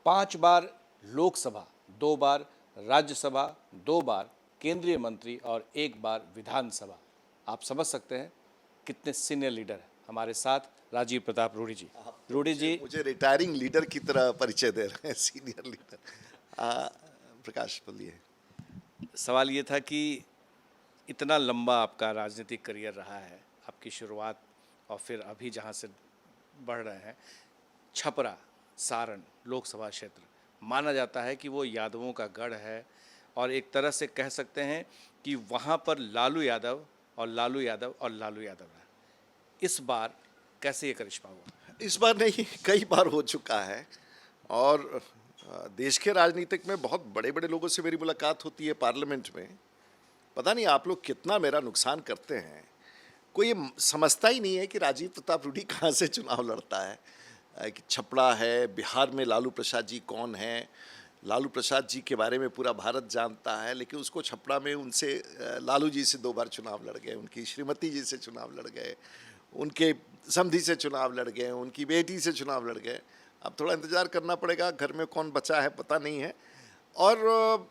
5 बार लोकसभा, 2 बार राज्यसभा, 2 बार केंद्रीय मंत्री और 1 बार विधानसभा। आप समझ सकते हैं कितने सीनियर लीडर हैं। हमारे साथ राजीव प्रताप रूडी जी। रूडी जी, मुझे रिटायरिंग लीडर की तरह परिचय दे रहे हैं, सीनियर लीडर। प्रकाश बोलिए। सवाल ये था कि इतना लंबा आपका राजनीतिक करियर रहा है, आपकी शुरुआत और फिर अभी जहाँ से बढ़ रहे हैं, छपरा, सारण लोकसभा क्षेत्र माना जाता है कि वो यादवों का गढ़ है और एक तरह से कह सकते हैं कि वहाँ पर लालू यादव और लालू यादव और लालू यादव है। इस बार कैसे ये करिश्मा हुआ? इस बार नहीं, कई बार हो चुका है। और देश के राजनीतिक में बहुत बड़े बड़े लोगों से मेरी मुलाकात होती है पार्लियामेंट में। पता नहीं आप लोग कितना मेरा नुकसान करते हैं। कोई ये समझता ही नहीं है कि राजीव प्रताप रूडी कहाँ से चुनाव लड़ता है, कि छपरा है, बिहार में लालू प्रसाद जी कौन हैं। लालू प्रसाद जी के बारे में पूरा भारत जानता है, लेकिन उसको छपरा में उनसे लालू जी से 2 बार चुनाव लड़ गए, उनकी श्रीमती जी से चुनाव लड़ गए, उनके समधी से चुनाव लड़ गए, उनकी बेटी से चुनाव लड़ गए। अब थोड़ा इंतज़ार करना पड़ेगा, घर में कौन बचा है पता नहीं है। और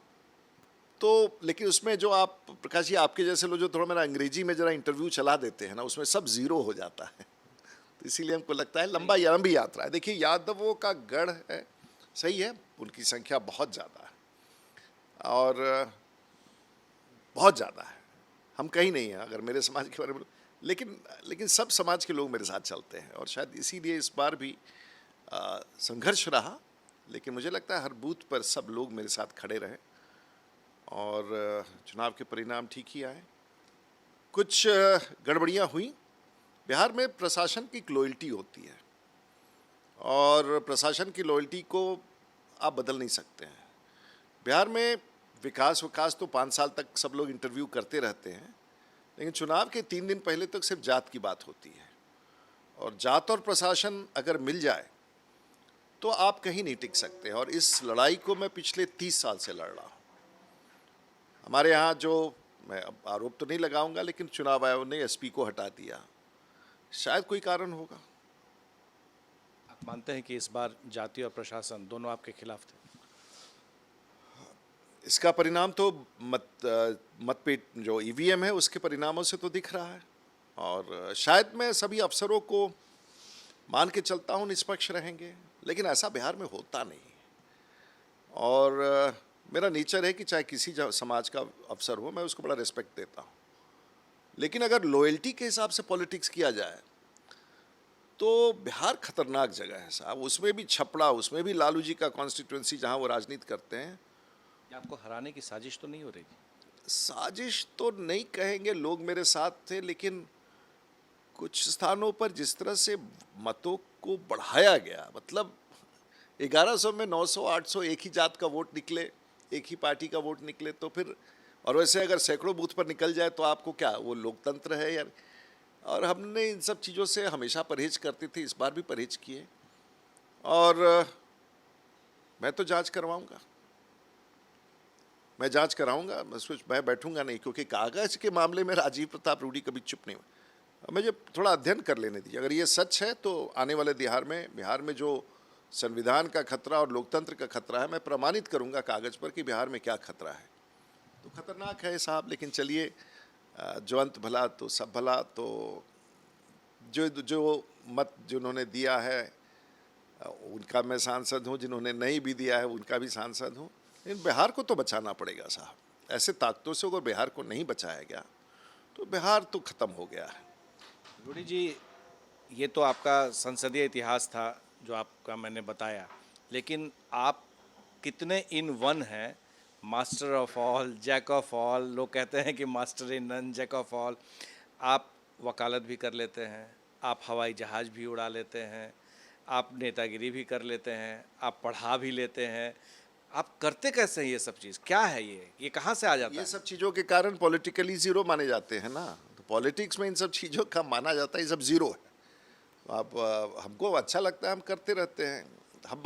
तो लेकिन उसमें जो आप प्रकाश जी, आपके जैसे लोग जो थोड़ा मेरा अंग्रेजी में ज़रा इंटरव्यू चला देते हैं ना, उसमें सब ज़ीरो हो जाता है। तो इसीलिए हमको लगता है लंबी यात्रा है। देखिए, यादवों का गढ़ है, सही है, उनकी संख्या बहुत ज़्यादा है और बहुत ज़्यादा है। हम कहीं नहीं हैं अगर मेरे समाज के बारे में, लेकिन सब समाज के लोग मेरे साथ चलते हैं और शायद इसीलिए इस बार भी संघर्ष रहा। लेकिन मुझे लगता है हर बूथ पर सब लोग मेरे साथ खड़े रहे और चुनाव के परिणाम ठीक ही आए। कुछ गड़बड़ियाँ हुई। बिहार में प्रशासन की लॉयल्टी होती है और प्रशासन की लॉयल्टी को आप बदल नहीं सकते हैं। बिहार में विकास तो 5 साल तक सब लोग इंटरव्यू करते रहते हैं, लेकिन चुनाव के 3 दिन पहले तक सिर्फ जात की बात होती है। और जात और प्रशासन अगर मिल जाए तो आप कहीं नहीं टिक सकते। और इस लड़ाई को मैं पिछले 30 साल से लड़ रहा हूँ। हमारे यहाँ जो, मैं अब आरोप तो नहीं लगाऊंगा, लेकिन चुनाव आयोग ने एसपी को हटा दिया, शायद कोई कारण होगा। आप मानते हैं कि इस बार जाति और प्रशासन दोनों आपके खिलाफ थे? इसका परिणाम तो मतपेट जो ईवीएम है उसके परिणामों से तो दिख रहा है। और शायद मैं सभी अफसरों को मान के चलता हूँ निष्पक्ष रहेंगे, लेकिन ऐसा बिहार में होता नहीं। और मेरा नेचर है कि चाहे किसी समाज का अफसर हो, मैं उसको बड़ा रिस्पेक्ट देता हूँ। लेकिन अगर लॉयल्टी के हिसाब से पॉलिटिक्स किया जाए तो बिहार खतरनाक जगह है साहब। उसमें भी छपरा, उसमें भी लालू जी का कॉन्स्टिट्यूंसी जहाँ वो राजनीति करते हैं। आपको हराने की साजिश तो नहीं हो रही? साजिश तो नहीं कहेंगे, लोग मेरे साथ थे, लेकिन कुछ स्थानों पर जिस तरह से मतों को बढ़ाया गया, मतलब 1100 में 900, 800 एक ही जात का वोट निकले, एक ही पार्टी का वोट निकले, तो फिर, और वैसे अगर सैकड़ों बूथ पर निकल जाए तो आपको क्या वो लोकतंत्र है यार। और हमने इन सब चीज़ों से हमेशा परहेज करते थे, इस बार भी परहेज किए। और मैं तो जांच करवाऊंगा, मैं जांच कराऊंगा। मैं बैठूंगा नहीं, क्योंकि कागज के मामले में राजीव प्रताप रूडी कभी चुप नहीं हुआ। मुझे थोड़ा अध्ययन कर लेने दीजिए। अगर ये सच है तो आने वाले बिहार में जो संविधान का खतरा और लोकतंत्र का खतरा है, मैं प्रमाणित करूंगा कागज पर कि बिहार में क्या खतरा है। तो खतरनाक है साहब, लेकिन चलिए, जो अंत भला तो सब भला। तो जो मत जिन्होंने दिया है उनका मैं सांसद हूँ, जिन्होंने नहीं भी दिया है उनका भी सांसद हूँ। लेकिन बिहार को तो बचाना पड़ेगा साहब। ऐसे ताकतों से अगर बिहार को नहीं बचाया गया तो बिहार तो ख़त्म हो गया है। रूडी जी, ये तो आपका संसदीय इतिहास था जो आपका मैंने बताया, लेकिन आप कितने इन वन हैं? Master of all, jack of all. लोग कहते हैं कि master in none, jack of all. आप वकालत भी कर लेते हैं, आप हवाई जहाज़ भी उड़ा लेते हैं, आप नेतागिरी भी कर लेते हैं, आप पढ़ा भी लेते हैं। आप करते कैसे हैं ये सब चीज़? क्या है ये कहाँ से आ जाता है? ये सब चीज़ों के कारण पॉलिटिकली ज़ीरो माने जाते हैं ना। तो पॉलिटिक्स में इन सब चीज़ों का माना जाता है, ये सब ज़ीरो है। तो आप हमको अच्छा लगता है, हम करते रहते हैं। हम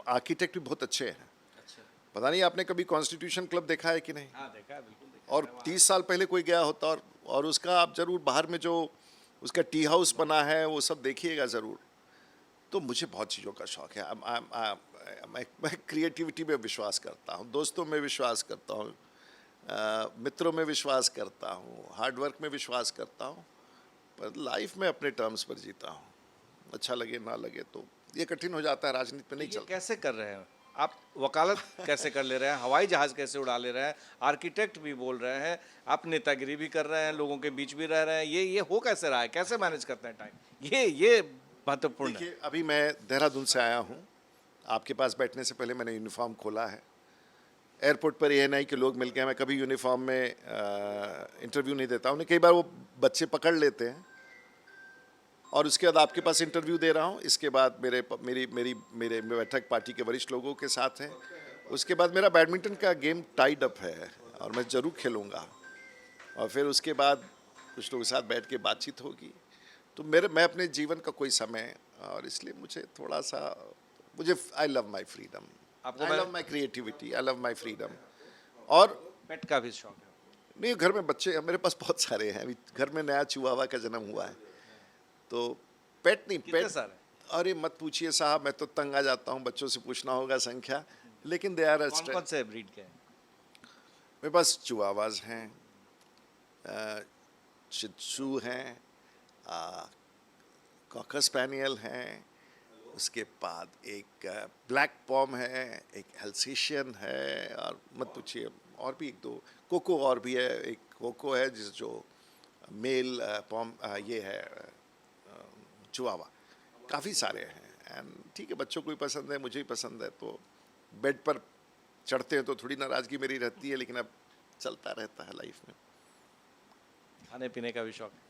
आर्किटेक्ट भी बहुत अच्छे हैं। अच्छा। पता नहीं आपने कभी कॉन्स्टिट्यूशन क्लब देखा है कि नहीं? हाँ, देखा है, बिल्कुल देखा। और 30 साल पहले कोई गया होता, और उसका आप ज़रूर बाहर में जो उसका टी हाउस बना है वो सब देखिएगा ज़रूर। तो मुझे बहुत चीज़ों का शौक़ है। मैं क्रिएटिविटी में विश्वास करता हूँ, दोस्तों में विश्वास करता हूँ, मित्रों में विश्वास करता हूँ, हार्डवर्क में विश्वास करता हूँ, पर लाइफ में अपने टर्म्स पर जीता हूँ। अच्छा लगे ना लगे तो ये कठिन हो जाता है, राजनीति में नहीं ये चलता। कैसे कर रहे हैं आप? वकालत कैसे कर ले रहे हैं, हवाई जहाज कैसे उड़ा ले रहे हैं, आर्किटेक्ट भी बोल रहे हैं, आप नेतागिरी भी कर रहे हैं, लोगों के बीच भी रह रहे हैं, ये हो कैसे रहा है, कैसे मैनेज करते हैं टाइम? ये महत्वपूर्ण है। देखिए, अभी मैं देहरादून से आया हूँ, आपके पास बैठने से पहले मैंने यूनिफॉर्म खोला है। एयरपोर्ट पर यह नहीं कि लोग मिल गए, मैं कभी यूनिफॉर्म में इंटरव्यू नहीं देता हूँ। कई बार वो बच्चे पकड़ लेते हैं और उसके बाद आपके पास इंटरव्यू दे रहा हूँ। इसके बाद मेरे बैठक पार्टी के वरिष्ठ लोगों के साथ है। उसके बाद मेरा बैडमिंटन का गेम टाइड अप है और मैं ज़रूर खेलूँगा, और फिर उसके बाद कुछ लोगों के साथ बैठ के बातचीत होगी। तो मैं अपने जीवन का कोई समय, और इसलिए मुझे आई लव माई फ्रीडम, आपको I love my creativity, I love my freedom. और पेट का भी शौक है? नहीं, घर में बच्चे मेरे पास बहुत सारे हैं। अभी घर में नया चिहुआवा का जन्म हुआ है, तो पेट नहीं, कितने पेट सारे? अरे मत पूछिए साहब, मैं तो तंग आ जाता हूँ, बच्चों से पूछना होगा संख्या, लेकिन दे आर कौन कौन से ब्रीड के हैं? मेरे पास चिहुआवाज हैं, शित्सू हैं, कॉकर स्पैनियल हैं, उसके बाद एक ब्लैक पॉम है, एक एल्सेशियन है, और मत पूछिए, और भी एक दो कोको और भी है। एक कोको है जो मेल पॉम ये है चिहुआवा। काफ़ी सारे हैं। एंड ठीक है, बच्चों को भी पसंद है, मुझे भी पसंद है, तो बेड पर चढ़ते हैं तो थोड़ी नाराज़गी मेरी रहती है, लेकिन अब चलता रहता है लाइफ में। खाने पीने का भी शौक है?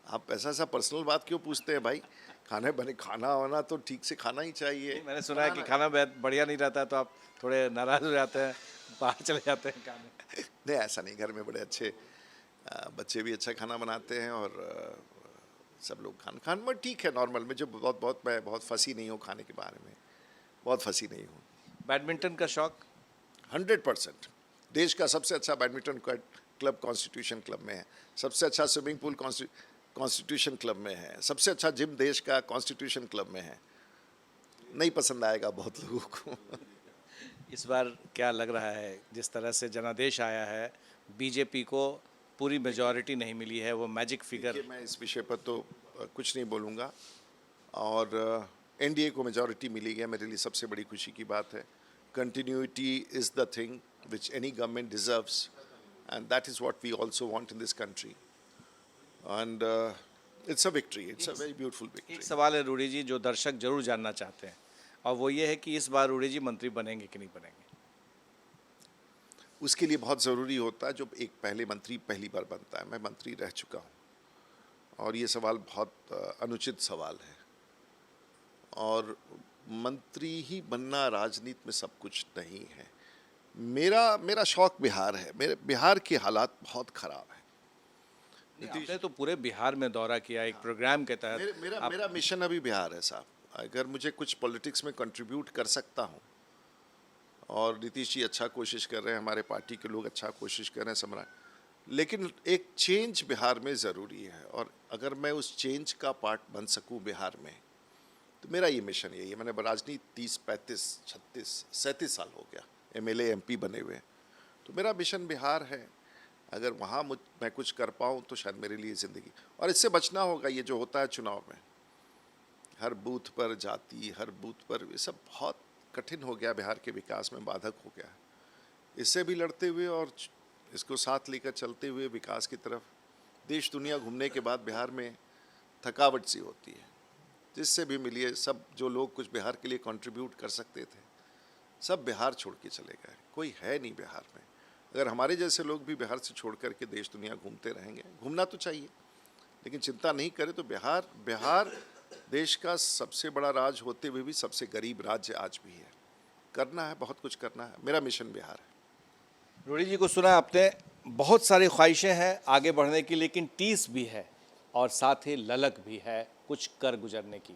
आप ऐसा पर्सनल बात क्यों पूछते हैं भाई? खाना वाना तो ठीक से खाना ही चाहिए। मैंने सुना है कि खाना बढ़िया नहीं रहता है तो आप थोड़े नाराज हो जाते हैं, बाहर चले जाते हैं खाने। नहीं, ऐसा नहीं, घर में बड़े अच्छे बच्चे भी अच्छा खाना बनाते हैं, और सब लोग खान में ठीक है, नॉर्मल। मुझे मैं बहुत फंसी नहीं हूँ खाने के बारे में, बहुत फंसी नहीं हूँ। बैडमिंटन का शौक? 100%। देश का सबसे अच्छा बैडमिंटन क्लब कॉन्स्टिट्यूशन क्लब में है, सबसे अच्छा स्विमिंग पूल कॉन्स्टिट्यूशन क्लब में है, सबसे अच्छा जिम देश का कॉन्स्टिट्यूशन क्लब में है। नहीं पसंद आएगा बहुत लोगों को। इस बार क्या लग रहा है, जिस तरह से जनादेश आया है, बीजेपी को पूरी मेजॉरिटी नहीं मिली है, वो मैजिक फिगर? मैं इस विषय पर तो कुछ नहीं बोलूँगा, और एनडीए को मेजॉरिटी मिली है, मेरे लिए सबसे बड़ी खुशी की बात है। Continuity is the thing which any government deserves, and that is what we also want in this country, and it's a victory, it's a very beautiful एक विक्ट्री। सवाल है रूडी जी, जो दर्शक जरूर जानना चाहते हैं, और वो ये है कि इस बार रूडी जी मंत्री बनेंगे कि नहीं बनेंगे? उसके लिए बहुत ज़रूरी होता है, जब एक पहले मंत्री पहली बार बनता है। मैं मंत्री रह चुका हूँ, और ये सवाल बहुत अनुचित सवाल है, और मंत्री ही बनना राजनीति में सब कुछ नहीं है। मेरा शौक बिहार है, मेरे बिहार के हालात बहुत ख़राब है। आपने तो पूरे बिहार में दौरा किया एक प्रोग्राम के तहत। मेरा मिशन अभी बिहार है साहब। अगर मुझे कुछ पॉलिटिक्स में कंट्रीब्यूट कर सकता हूँ, और नीतीश जी अच्छा कोशिश कर रहे हैं, हमारे पार्टी के लोग अच्छा कोशिश कर रहे हैं सम्राट, लेकिन एक चेंज बिहार में ज़रूरी है, और अगर मैं उस चेंज का पार्ट बन सकूँ बिहार में, तो मेरा ये मिशन यही है। मैंने राजनीति 30, 35, 36, 37 साल हो गया एमएलए एमपी बने हुए, तो मेरा मिशन बिहार है। अगर वहाँ मैं कुछ कर पाऊँ तो शायद मेरे लिए ज़िंदगी, और इससे बचना होगा। ये जो होता है चुनाव में, हर बूथ पर जाति, हर बूथ पर, ये सब बहुत कठिन हो गया, बिहार के विकास में बाधक हो गया। इससे भी लड़ते हुए और इसको साथ लेकर चलते हुए विकास की तरफ, देश दुनिया घूमने के बाद बिहार में थकावट सी होती है, जिससे भी मिलिए। सब जो लोग कुछ बिहार के लिए कंट्रीब्यूट कर सकते थे, सब बिहार छोड़ के चले गए, कोई है नहीं बिहार में। अगर हमारे जैसे लोग भी बिहार से छोड़ करके देश दुनिया घूमते रहेंगे, घूमना तो चाहिए, लेकिन चिंता नहीं करें तो बिहार देश का सबसे बड़ा राज्य होते हुए भी सबसे गरीब राज्य आज भी है। करना है, बहुत कुछ करना है। मेरा मिशन बिहार है। रूडी जी को सुना आपने, बहुत सारी ख्वाहिशें हैं आगे बढ़ने की, लेकिन टीस भी है और साथ ही ललक भी है कुछ कर गुजरने की।